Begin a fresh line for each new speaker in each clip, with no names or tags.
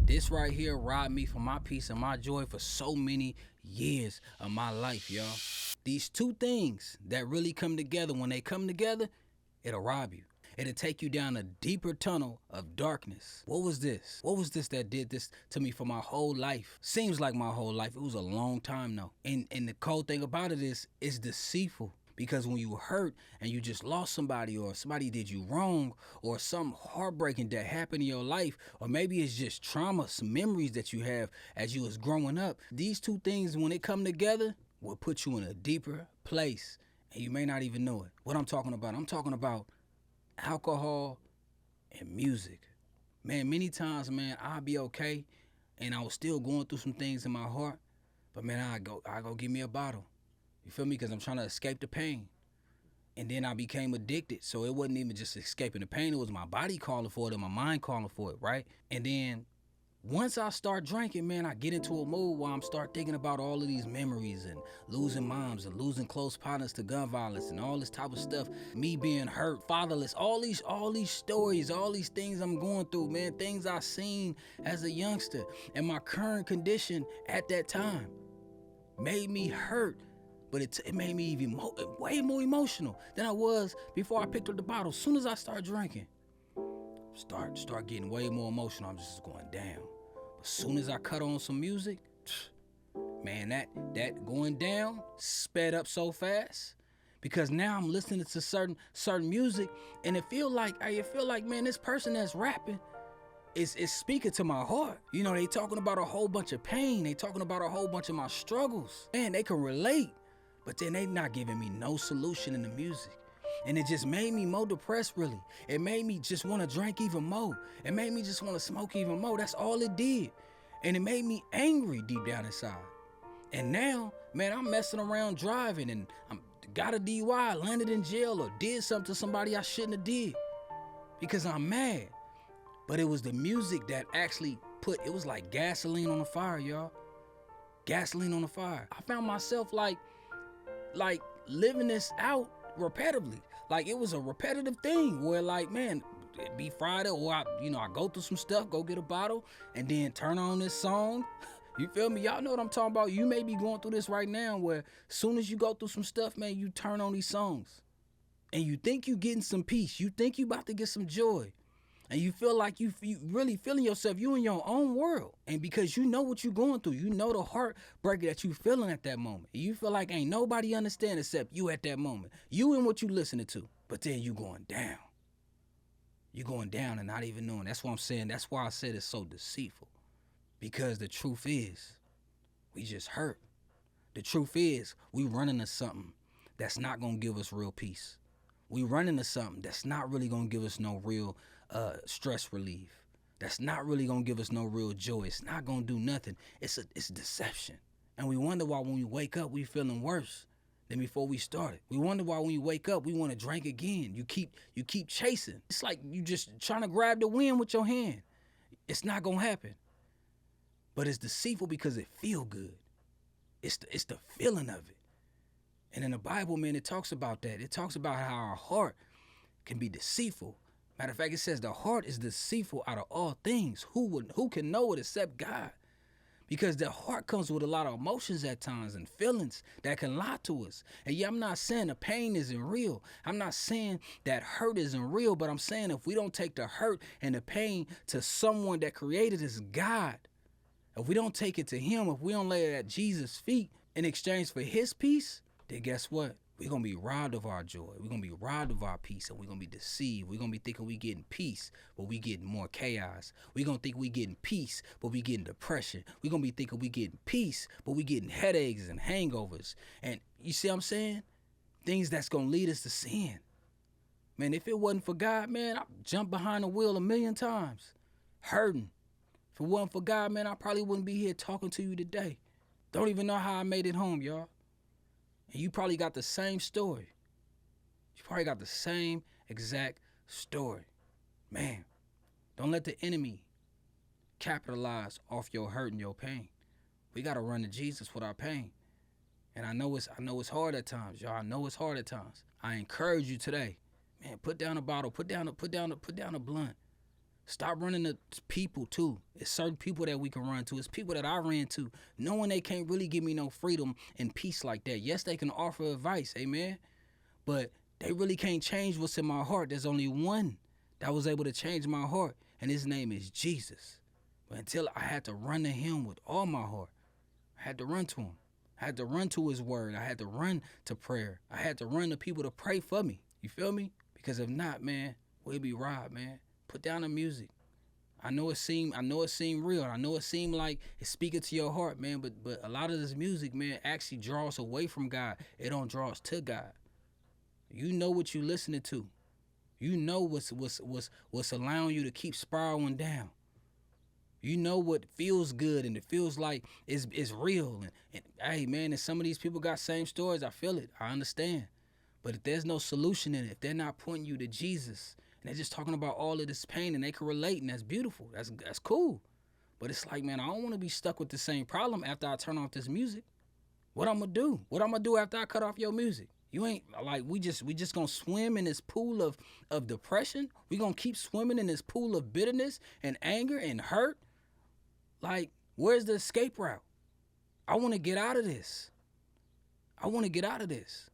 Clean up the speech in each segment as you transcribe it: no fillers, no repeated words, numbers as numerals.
This right here robbed me from my peace and my joy for so many years of my life, y'all. These two things that really come together, when they come together, it'll rob you. It'll take you down a deeper tunnel of darkness. What was this? What was this that did this to me for my whole life? Seems like my whole life. It was a long time though. And the cold thing about it is, it's deceitful. Because when you hurt and you just lost somebody, or somebody did you wrong, or something heartbreaking that happened in your life, or maybe it's just trauma, some memories that you have as you was growing up, these two things, when they come together, will put you in a deeper place, and you may not even know it. What I'm talking about alcohol and music. Man, many times, man, I'll be okay, and I was still going through some things in my heart, but man, I go give me a bottle. You feel me? Because I'm trying to escape the pain. And then I became addicted. So it wasn't even just escaping the pain. It was my body calling for it and my mind calling for it, right? And then once I start drinking, man, I get into a mood where I'm start thinking about all of these memories and losing moms and losing close partners to gun violence and all this type of stuff. Me being hurt, fatherless, all these stories, all these things I'm going through, man, things I seen as a youngster, and my current condition at that time made me hurt. But it made me even way more emotional than I was before I picked up the bottle. As soon as I start drinking, start getting way more emotional. I'm just going down. But as soon as I cut on some music, man, that going down sped up so fast. Because now I'm listening to certain music, and it feel like, man, this person that's rapping is speaking to my heart. You know, they talking about a whole bunch of pain. They talking about a whole bunch of my struggles. Man, they can relate. But then they not giving me no solution in the music. And it just made me more depressed, really. It made me just want to drink even more. It made me just want to smoke even more. That's all it did. And it made me angry deep down inside. And now, man, I'm messing around driving, and I'm got a DUI, landed in jail, or did something to somebody I shouldn't have did. Because I'm mad. But it was the music that actually it was like gasoline on the fire, y'all. Gasoline on the fire. I found myself like living this out repetitively. Like it was a repetitive thing where, like, man, it'd be Friday, or I go through some stuff, go get a bottle, and then turn on this song. You feel me? Y'all know what I'm talking about. You may be going through this right now where as soon as you go through some stuff, man, you turn on these songs and you think you getting some peace. You think you about to get some joy. And you feel like you really feeling yourself, you in your own world. And because you know what you're going through, you know the heartbreak that you feeling at that moment. You feel like ain't nobody understand except you at that moment. You and what you listening to. But then you going down. You going down and not even knowing. That's what I'm saying. That's why I said it's so deceitful. Because the truth is, we just hurt. The truth is, we running to something that's not going to give us real peace. We running to something that's not really going to give us no real stress relief. That's not really gonna give us no real joy. It's not gonna do nothing. It's deception. And we wonder why when we wake up we feeling worse than before we started. We wonder why when we wake up we want to drink again. You keep chasing. It's like you just trying to grab the wind with your hand. It's not gonna happen. But it's deceitful because it feel good. It's the feeling of it. And in the Bible, man, it talks about that. It talks about how our heart can be deceitful. Matter of fact, it says the heart is deceitful out of all things. Who can know it except God? Because the heart comes with a lot of emotions at times and feelings that can lie to us. And yeah, I'm not saying the pain isn't real. I'm not saying that hurt isn't real, but I'm saying if we don't take the hurt and the pain to someone that created us, God, if we don't take it to him, if we don't lay it at Jesus' feet in exchange for his peace, then guess what? We're going to be robbed of our joy. We're going to be robbed of our peace, and we're going to be deceived. We're going to be thinking we getting peace, but we getting more chaos. We're going to think we getting peace, but we getting depression. We're going to be thinking we getting peace, but we getting headaches and hangovers. And you see what I'm saying? Things that's going to lead us to sin. Man, if it wasn't for God, man, I'd jump behind the wheel a million times, hurting. If it wasn't for God, man, I probably wouldn't be here talking to you today. Don't even know how I made it home, y'all. And you probably got the same story. You probably got the same exact story. Man, don't let the enemy capitalize off your hurt and your pain. We got to run to Jesus with our pain. And I know it's hard at times, y'all. I know it's hard at times. I encourage you today, man, put down a bottle, put down a blunt. Stop running to people too. It's certain people that we can run to. It's people that I ran to, knowing they can't really give me no freedom and peace like that. Yes, they can offer advice, amen, but they really can't change what's in my heart. There's only one that was able to change my heart, and his name is Jesus. But until I had to run to him with all my heart, I had to run to him. I had to run to his word. I had to run to prayer. I had to run to people to pray for me. You feel me? Because if not, man, we'll be robbed, man. Put down the music. I know it seemed real. I know it seemed like it's speaking to your heart, man. But a lot of this music, man, actually draws us away from God. It don't draw us to God. You know what you listening to. You know what's allowing you to keep spiraling down. You know what feels good and it feels like it's real. And hey, man, and some of these people got same stories. I feel it. I understand. But if there's no solution in it, if they're not pointing you to Jesus, and they're just talking about all of this pain and they can relate, and that's beautiful. That's cool. But it's like, man, I don't want to be stuck with the same problem after I turn off this music. What I'm gonna do? What I'm gonna do after I cut off your music? You ain't like we just gonna swim in this pool of depression. We gonna keep swimming in this pool of bitterness and anger and hurt. Like, where's the escape route? I want to get out of this. I want to get out of this.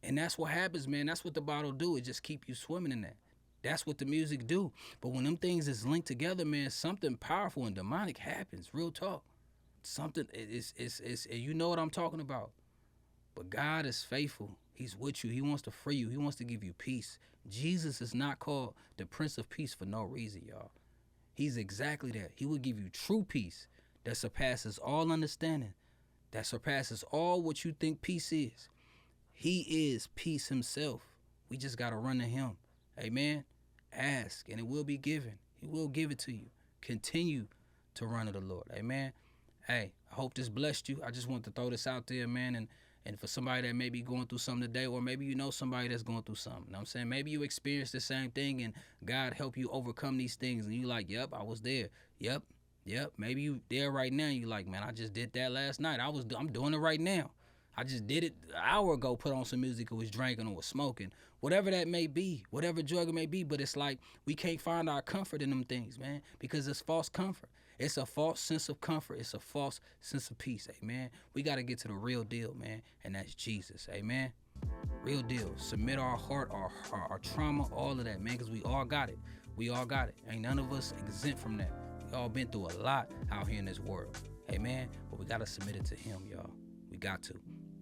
And that's what happens, man. That's what the bottle do. It just keep you swimming in that. That's what the music do. But when them things is linked together, man, something powerful and demonic happens. Real talk. Something is you know what I'm talking about. But God is faithful. He's with you. He wants to free you. He wants to give you peace. Jesus is not called the Prince of Peace for no reason, y'all. He's exactly that. He will give you true peace that surpasses all understanding, that surpasses all what you think peace is. He is peace himself. We just got to run to him. Amen. Ask and it will be given. He will give it to you. Continue to run to the Lord. Amen. Hey, I hope this blessed you. I just want to throw this out there, man. And for somebody that may be going through something today, or maybe you know somebody that's going through something. You know what I'm saying? Maybe you experienced the same thing and God helped you overcome these things. And you like, yep, I was there. Yep. Maybe you there right now. You like, man, I just did that last night. I'm doing it right now. I just did it an hour ago, put on some music, or was drinking or was smoking. Whatever that may be, whatever drug it may be. But it's like we can't find our comfort in them things, man, because it's false comfort. It's a false sense of comfort. It's a false sense of peace, amen. We got to get to the real deal, man, and that's Jesus, amen. Real deal. Submit our heart, our trauma, all of that, man, because we all got it. We all got it. Ain't none of us exempt from that. We all been through a lot out here in this world, amen. But we got to submit it to him, y'all. We got to.